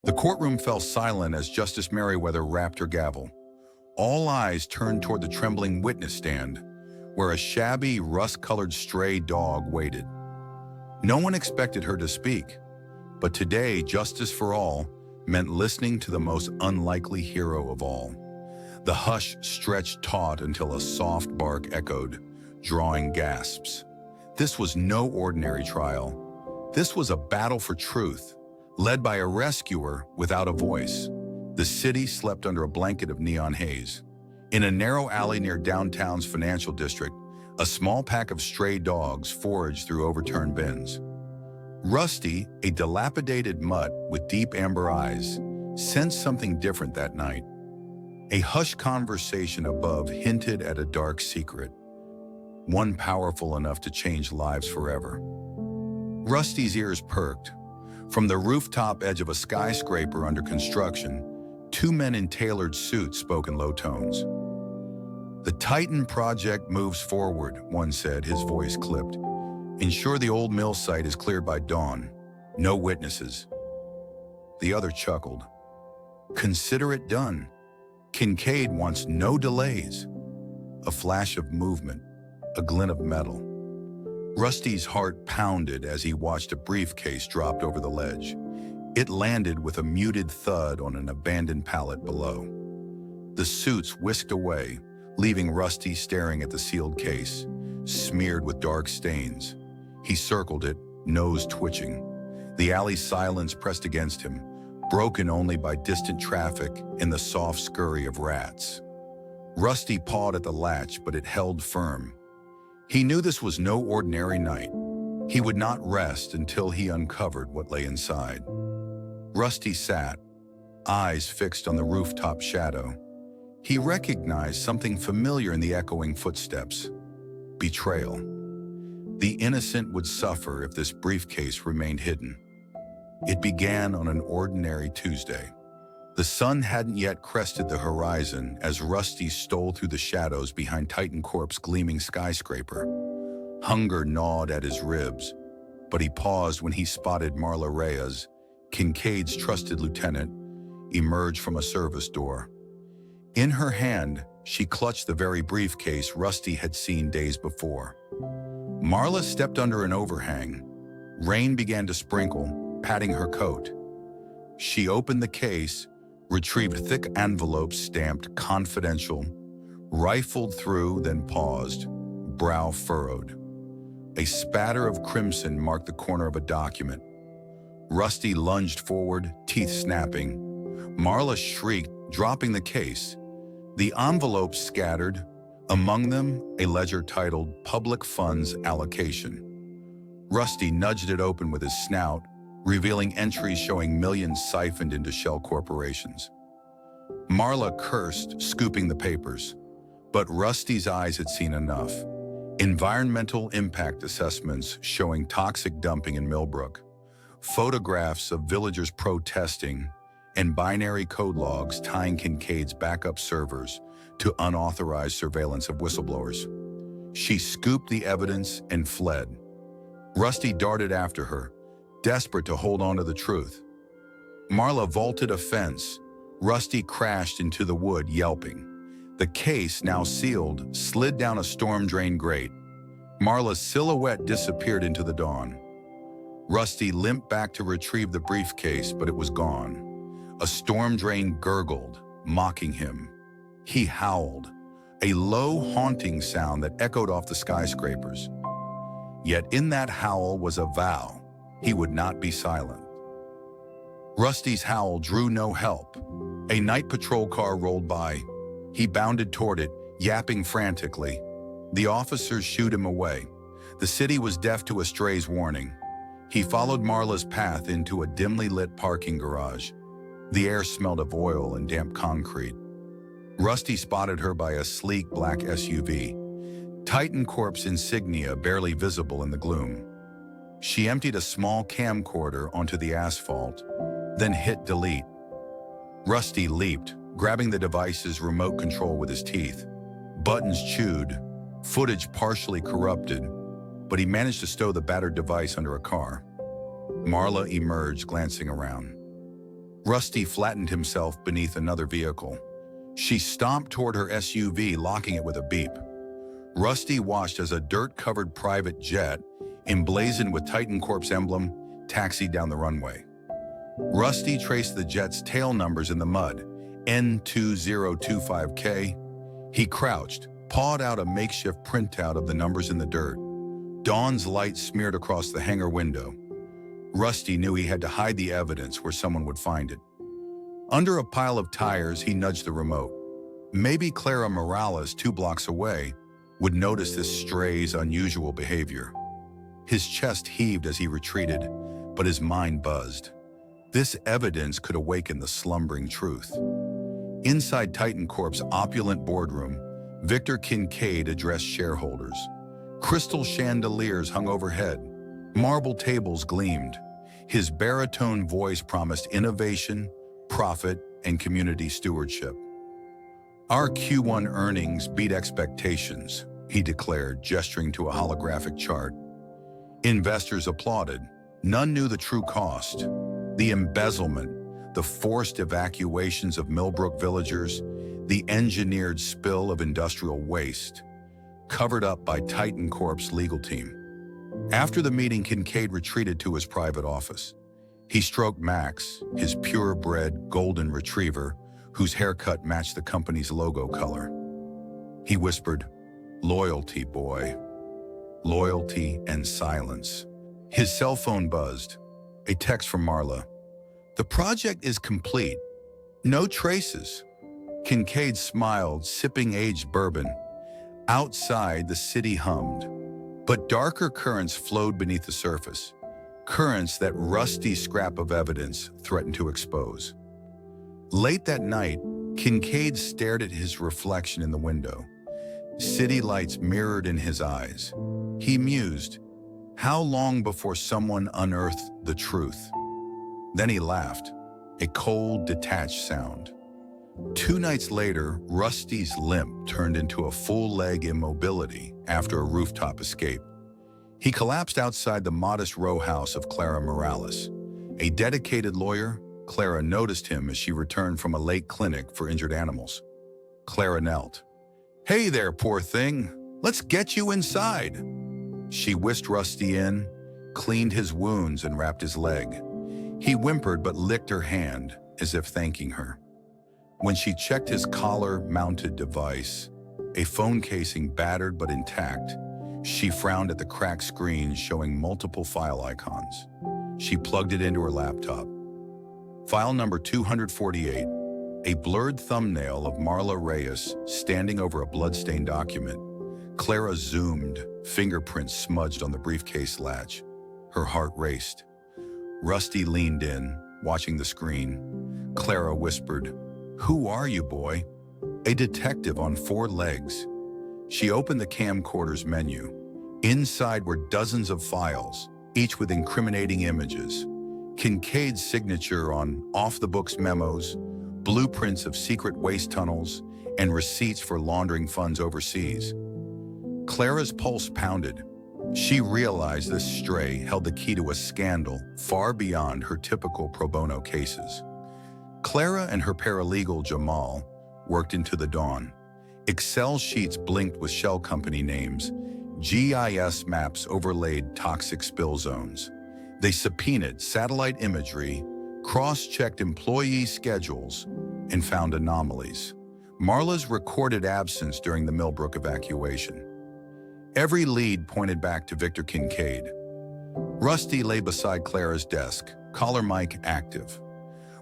The courtroom fell silent as Justice Merriweather rapped her gavel. All eyes turned toward the trembling witness stand, where a shabby, rust-colored stray dog waited. No one expected her to speak, but today, justice for all meant listening to the most unlikely hero of all. The hush stretched taut until a soft bark echoed, drawing gasps. This was no ordinary trial. This was a battle for truth, led by a rescuer without a voice. The city slept under a blanket of neon haze. In a narrow alley near downtown's financial district, a small pack of stray dogs foraged through overturned bins. Rusty, a dilapidated mutt with deep amber eyes, sensed something different that night. A hushed conversation above hinted at a dark secret, one powerful enough to change lives forever. Rusty's ears perked. From the rooftop edge of a skyscraper under construction, two men in tailored suits spoke in low tones. "The Titan project moves forward," one said, his voice clipped. "Ensure the old mill site is cleared by dawn. No witnesses." The other chuckled. "Consider it done. Kincaid wants no delays." A flash of movement, a glint of metal. Rusty's heart pounded as he watched a briefcase dropped over the ledge. It landed with a muted thud on an abandoned pallet below. The suits whisked away, leaving Rusty staring at the sealed case, smeared with dark stains. He circled it, nose twitching. The alley's silence pressed against him, broken only by distant traffic and the soft scurry of rats. Rusty pawed at the latch, but it held firm. He knew this was no ordinary night. He would not rest until he uncovered what lay inside. Rusty sat, eyes fixed on the rooftop shadow. He recognized something familiar in the echoing footsteps. Betrayal. The innocent would suffer if this briefcase remained hidden. It began on an ordinary Tuesday. The sun hadn't yet crested the horizon as Rusty stole through the shadows behind Titan Corp's gleaming skyscraper. Hunger gnawed at his ribs, but he paused when he spotted Marla Reyes, Kincaid's trusted lieutenant, emerge from a service door. In her hand, she clutched the very briefcase Rusty had seen days before. Marla stepped under an overhang. Rain began to sprinkle, patting her coat. She opened the case, retrieved thick envelopes stamped "confidential," rifled through, then paused, brow furrowed. A spatter of crimson marked the corner of a document. Rusty lunged forward, teeth snapping. Marla shrieked, dropping the case. The envelopes scattered, among them a ledger titled "Public Funds Allocation." Rusty nudged it open with his snout, revealing entries showing millions siphoned into shell corporations. Marla cursed, scooping the papers. But Rusty's eyes had seen enough. Environmental impact assessments showing toxic dumping in Millbrook, photographs of villagers protesting, and binary code logs tying Kincaid's backup servers to unauthorized surveillance of whistleblowers. She scooped the evidence and fled. Rusty darted after her, desperate to hold on to the truth. Marla vaulted a fence. Rusty crashed into the wood, yelping. The case, now sealed, slid down a storm-drained grate. Marla's silhouette disappeared into the dawn. Rusty limped back to retrieve the briefcase, but it was gone. A storm drain gurgled, mocking him. He howled, a low, haunting sound that echoed off the skyscrapers. Yet in that howl was a vow. He would not be silent. Rusty's howl drew no help. A night patrol car rolled by. He bounded toward it, yapping frantically. The officers shooed him away. The city was deaf to a stray's warning. He followed Marla's path into a dimly lit parking garage. The air smelled of oil and damp concrete. Rusty spotted her by a sleek black SUV, Titan Corp's insignia barely visible in the gloom. She emptied a small camcorder onto the asphalt, then hit delete. Rusty leaped, grabbing the device's remote control with his teeth. Buttons chewed, footage partially corrupted, but he managed to stow the battered device under a car. Marla emerged, glancing around. Rusty flattened himself beneath another vehicle. She stomped toward her SUV, locking it with a beep. Rusty watched as a dirt-covered private jet, emblazoned with Titan Corp's emblem, taxied down the runway. Rusty traced the jet's tail numbers in the mud, N2025K. He crouched, pawed out a makeshift printout of the numbers in the dirt. Dawn's light smeared across the hangar window. Rusty knew he had to hide the evidence where someone would find it. Under a pile of tires, he nudged the remote. Maybe Clara Morales, 2 blocks away, would notice this stray's unusual behavior. His chest heaved as he retreated, but his mind buzzed. This evidence could awaken the slumbering truth. Inside Titan Corp's opulent boardroom, Victor Kincaid addressed shareholders. Crystal chandeliers hung overhead. Marble tables gleamed. His baritone voice promised innovation, profit, and community stewardship. "Our Q1 earnings beat expectations," he declared, gesturing to a holographic chart. Investors applauded. None knew the true cost. The embezzlement, the forced evacuations of Millbrook villagers, the engineered spill of industrial waste, covered up by Titan Corp's legal team. After the meeting, Kincaid retreated to his private office. He stroked Max, his purebred golden retriever, whose haircut matched the company's logo color. He whispered, "Loyalty, boy. Loyalty and silence." His cell phone buzzed. A text from Marla. "The project is complete. No traces." Kincaid smiled, sipping aged bourbon. Outside, the city hummed. But darker currents flowed beneath the surface. Currents that Rusty's scrap of evidence threatened to expose. Late that night, Kincaid stared at his reflection in the window. City lights mirrored in his eyes. He mused, how long before someone unearthed the truth? Then he laughed, a cold, detached sound. 2 nights later, Rusty's limp turned into a full-leg immobility after a rooftop escape. He collapsed outside the modest row house of Clara Morales. A dedicated lawyer, Clara noticed him as she returned from a late clinic for injured animals. Clara knelt. "Hey there, poor thing. Let's get you inside." She whisked Rusty in, cleaned his wounds, and wrapped his leg. He whimpered but licked her hand as if thanking her. When she checked his collar-mounted device, a phone casing battered but intact, she frowned at the cracked screen showing multiple file icons. She plugged it into her laptop. File number 248, a blurred thumbnail of Marla Reyes standing over a bloodstained document. Clara zoomed, fingerprints smudged on the briefcase latch. Her heart raced. Rusty leaned in, watching the screen. Clara whispered, "Who are you, boy?" "A detective on 4 legs." She opened the camcorder's menu. Inside were dozens of files, each with incriminating images. Kincaid's signature on off-the-books memos, blueprints of secret waste tunnels, and receipts for laundering funds overseas. Clara's pulse pounded. She realized this stray held the key to a scandal far beyond her typical pro bono cases. Clara and her paralegal, Jamal, worked into the dawn. Excel sheets blinked with shell company names. GIS maps overlaid toxic spill zones. They subpoenaed satellite imagery, cross-checked employee schedules, and found anomalies. Marla's recorded absence during the Millbrook evacuation. Every lead pointed back to Victor Kincaid. Rusty lay beside Clara's desk, collar mic active.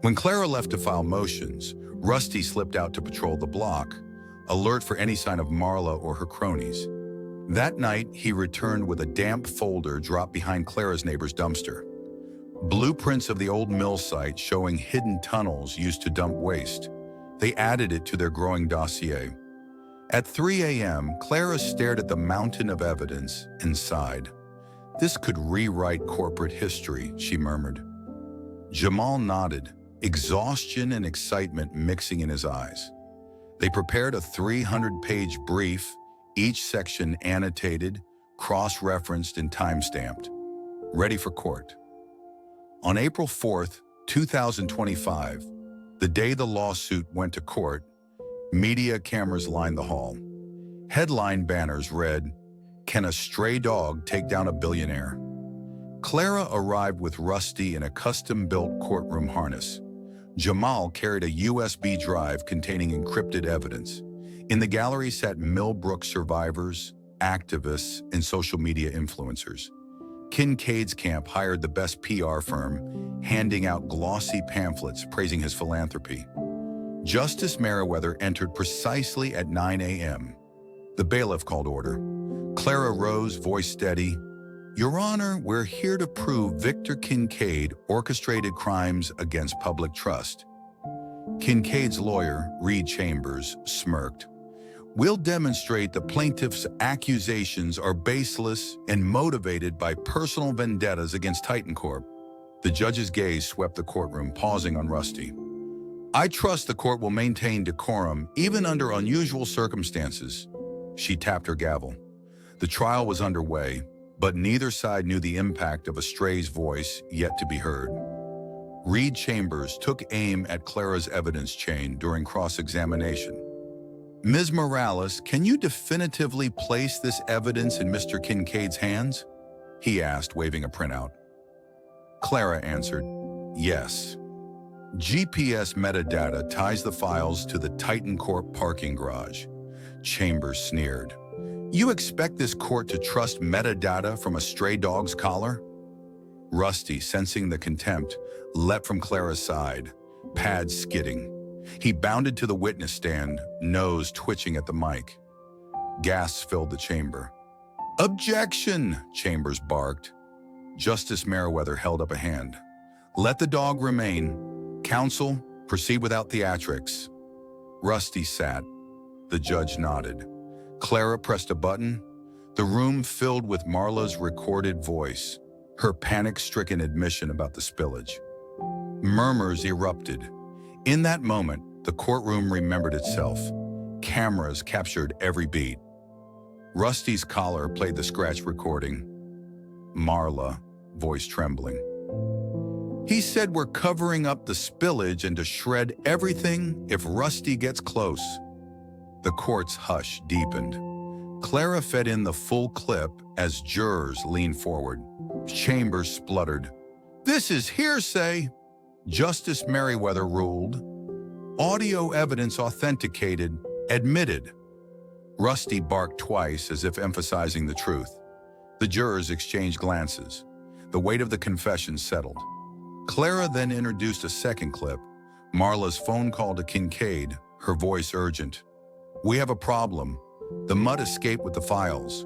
When Clara left to file motions, Rusty slipped out to patrol the block, alert for any sign of Marla or her cronies. That night, he returned with a damp folder dropped behind Clara's neighbor's dumpster. Blueprints of the old mill site showing hidden tunnels used to dump waste. They added it to their growing dossier. At 3 a.m., Clara stared at the mountain of evidence and sighed. "This could rewrite corporate history," she murmured. Jamal nodded, exhaustion and excitement mixing in his eyes. They prepared a 300-page brief, each section annotated, cross-referenced, and time-stamped, ready for court. On April 4th, 2025, the day the lawsuit went to court, media cameras lined the hall. Headline banners read, "Can a stray dog take down a billionaire?" Clara arrived with Rusty in a custom-built courtroom harness. Jamal carried a USB drive containing encrypted evidence. In the gallery sat Millbrook survivors, activists, and social media influencers. Kincaid's camp hired the best PR firm, handing out glossy pamphlets praising his philanthropy. Justice Merriweather entered precisely at 9 a.m. The bailiff called order. Clara rose, voice steady. "Your Honor, we're here to prove Victor Kincaid orchestrated crimes against public trust." Kincaid's lawyer, Reed Chambers, smirked. "We'll demonstrate the plaintiff's accusations are baseless and motivated by personal vendettas against Titan Corp." The judge's gaze swept the courtroom, pausing on Rusty. "I trust the court will maintain decorum even under unusual circumstances." She tapped her gavel. The trial was underway, but neither side knew the impact of a stray's voice yet to be heard. Reed Chambers took aim at Clara's evidence chain during cross-examination. "Ms. Morales, can you definitively place this evidence in Mr. Kincaid's hands?" he asked, waving a printout. Clara answered, "Yes. GPS metadata ties the files to the Titan Corp parking garage." Chambers sneered. "You expect this court to trust metadata from a stray dog's collar?" Rusty, sensing the contempt, leapt from Clara's side, pads skidding. He bounded to the witness stand, nose twitching at the mic. Gasps filled the chamber. "Objection!" Chambers barked. Justice Merriweather held up a hand. "Let the dog remain. Counsel, proceed without theatrics." Rusty sat. The judge nodded. Clara pressed a button. The room filled with Marla's recorded voice, her panic-stricken admission about the spillage. Murmurs erupted. In that moment, the courtroom remembered itself. Cameras captured every beat. Rusty's collar played the scratch recording. Marla, voice trembling. "He said we're covering up the spillage and to shred everything if Rusty gets close." The court's hush deepened. Clara fed in the full clip as jurors leaned forward. Chambers spluttered. "This is hearsay." Justice Merriweather ruled. "Audio evidence authenticated, admitted." Rusty barked twice as if emphasizing the truth. The jurors exchanged glances. The weight of the confession settled. Clara then introduced a second clip, Marla's phone call to Kincaid, her voice urgent. "We have a problem. The mutt escaped with the files."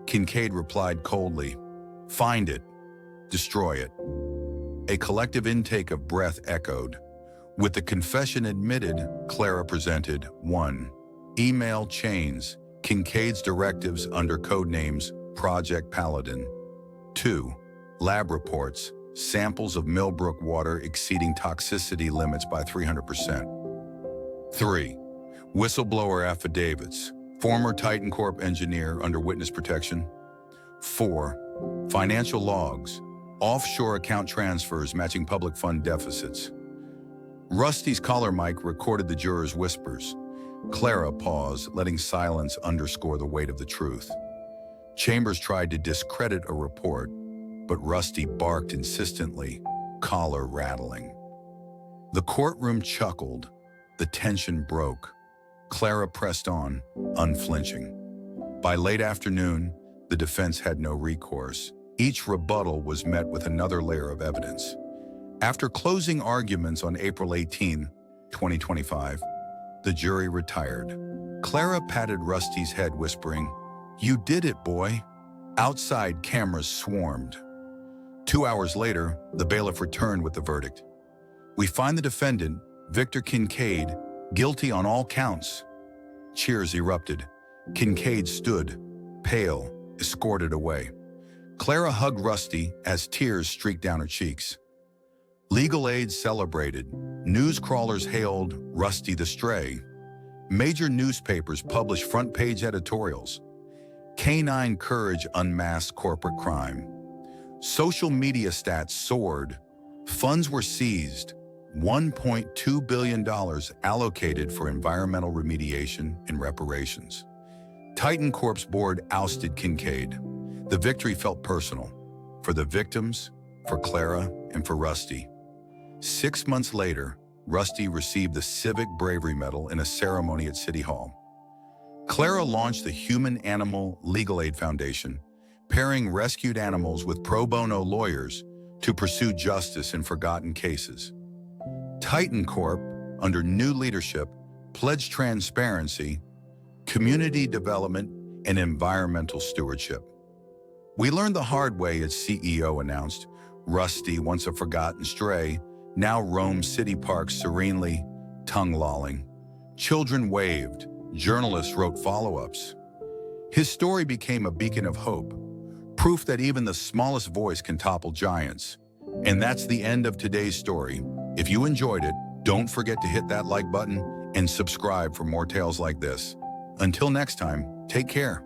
Kincaid replied coldly, "Find it. Destroy it." A collective intake of breath echoed. With the confession admitted, Clara presented 1. Email chains, Kincaid's directives under code names Project Paladin. 2. Lab reports, samples of Millbrook water exceeding toxicity limits by 300%. 3. Whistleblower affidavits, former Titan Corp engineer under witness protection. 4. Financial logs, offshore account transfers matching public fund deficits. Rusty's collar mic recorded the jurors' whispers. Clara paused, letting silence underscore the weight of the truth. Chambers tried to discredit a report, but Rusty barked insistently, collar rattling. The courtroom chuckled. The tension broke. Clara pressed on, unflinching. By late afternoon, the defense had no recourse. Each rebuttal was met with another layer of evidence. After closing arguments on April 18, 2025, the jury retired. Clara patted Rusty's head, whispering, "You did it, boy." Outside, cameras swarmed. 2 hours later, the bailiff returned with the verdict. "We find the defendant, Victor Kincaid, guilty on all counts." Cheers erupted. Kincaid stood, pale, escorted away. Clara hugged Rusty as tears streaked down her cheeks. Legal aid celebrated. News crawlers hailed Rusty the Stray. Major newspapers published front-page editorials. Canine courage unmasked corporate crime. Social media stats soared. Funds were seized, $1.2 billion allocated for environmental remediation and reparations. Titan Corp's board ousted Kincaid. The victory felt personal, for the victims, for Clara, and for Rusty. 6 months later, Rusty received the Civic Bravery Medal in a ceremony at City Hall. Clara launched the Human Animal Legal Aid Foundation, pairing rescued animals with pro bono lawyers to pursue justice in forgotten cases. Titan Corp, under new leadership, pledged transparency, community development, and environmental stewardship. We learned the hard way, its CEO announced. Rusty, once a forgotten stray, now roams city parks serenely, tongue-lolling. Children waved, journalists wrote follow-ups. His story became a beacon of hope, proof that even the smallest voice can topple giants. And that's the end of today's story. If you enjoyed it, don't forget to hit that like button and subscribe for more tales like this. Until next time, take care.